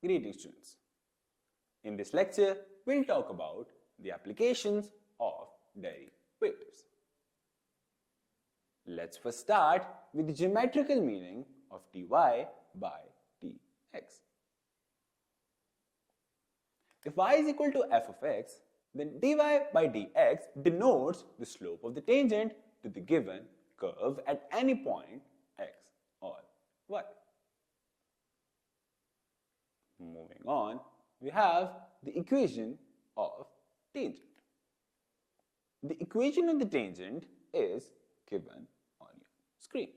Greetings students. In this lecture, we'll talk about the applications of derivatives. Let's first start with the geometrical meaning of dy by dx. If y is equal to f of x, then dy by dx denotes the slope of the tangent to the given curve at any point x or y. Moving on, we have the equation of tangent. The equation of the tangent is given on your screen.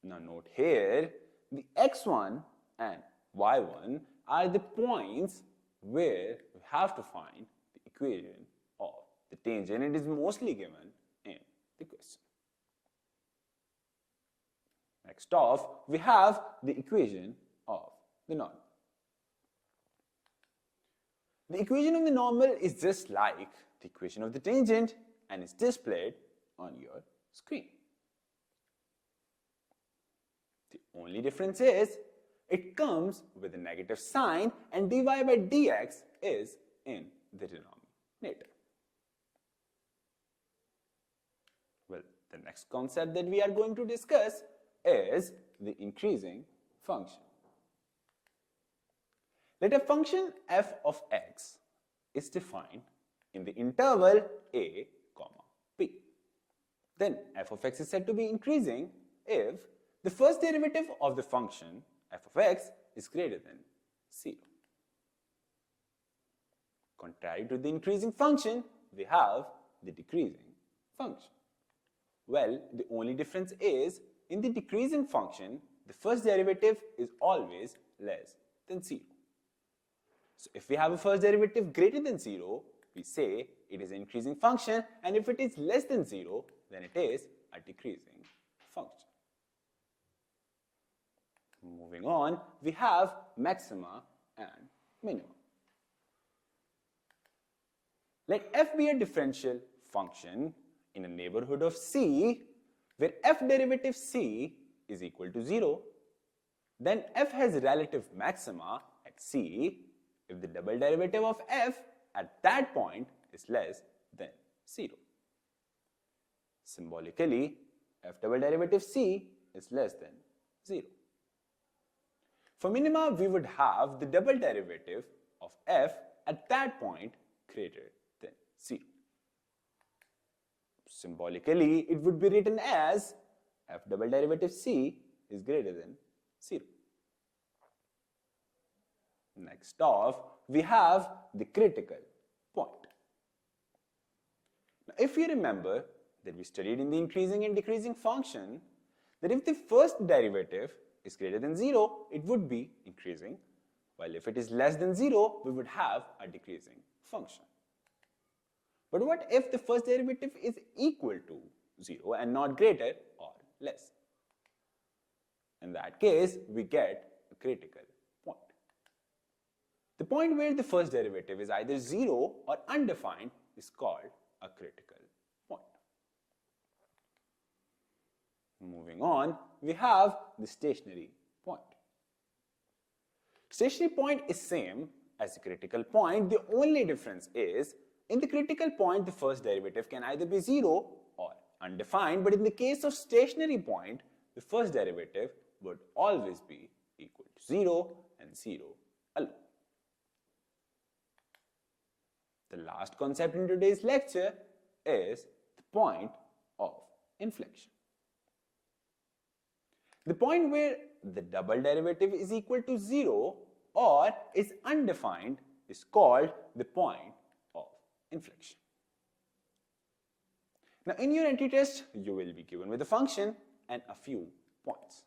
Now note here, the x1 and y1 are the points where we have to find the equation of the tangent. It is mostly given in the question. Next off, we have the equation of the normal. The equation of the normal is just like the equation of the tangent and is displayed on your screen. The only difference is it comes with a negative sign and dy by dx is in the denominator. Well, the next concept that we are going to discuss is the increasing function. Let a function f of x is defined in the interval a, b. Then f of x is said to be increasing if the first derivative of the function f of x is greater than 0. Contrary to the increasing function, we have the decreasing function. Well, the only difference is in the decreasing function, the first derivative is always less than 0. So if we have a first derivative greater than 0, we say it is an increasing function, and if it is less than 0, then it is a decreasing function. Moving on, we have maxima and minima. Let f be a differential function in a neighborhood of C, where f derivative C is equal to 0, then f has relative maxima at C if the double derivative of f at that point is less than 0. Symbolically, f double derivative C is less than 0. For minima, we would have the double derivative of f at that point greater than 0. Symbolically, it would be written as f double derivative C is greater than 0. Next off, we have the critical point. Now, if you remember that we studied in the increasing and decreasing function, that if the first derivative is greater than 0, it would be increasing, while if it is less than 0, we would have a decreasing function. But what if the first derivative is equal to 0 and not greater or less? In that case, we get a critical point. The point where the first derivative is either 0 or undefined is called a critical point. Moving on, we have the stationary point. Stationary point is same as the critical point. The only difference is in the critical point, the first derivative can either be 0 or undefined, but in the case of stationary point, the first derivative would always be equal to 0 and 0 alone. The last concept in today's lecture is the point of inflection. The point where the double derivative is equal to 0 or is undefined is called the point of inflection. Now, in your entry test, you will be given with a function and a few points.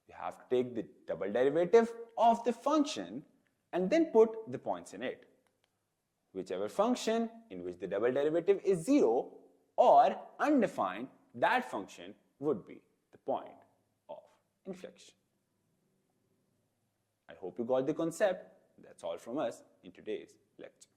You have to take the double derivative of the function and then put the points in it. Whichever function in which the double derivative is 0 or undefined, that function would be the point of inflection. I hope you got the concept. That's all from us in today's lecture.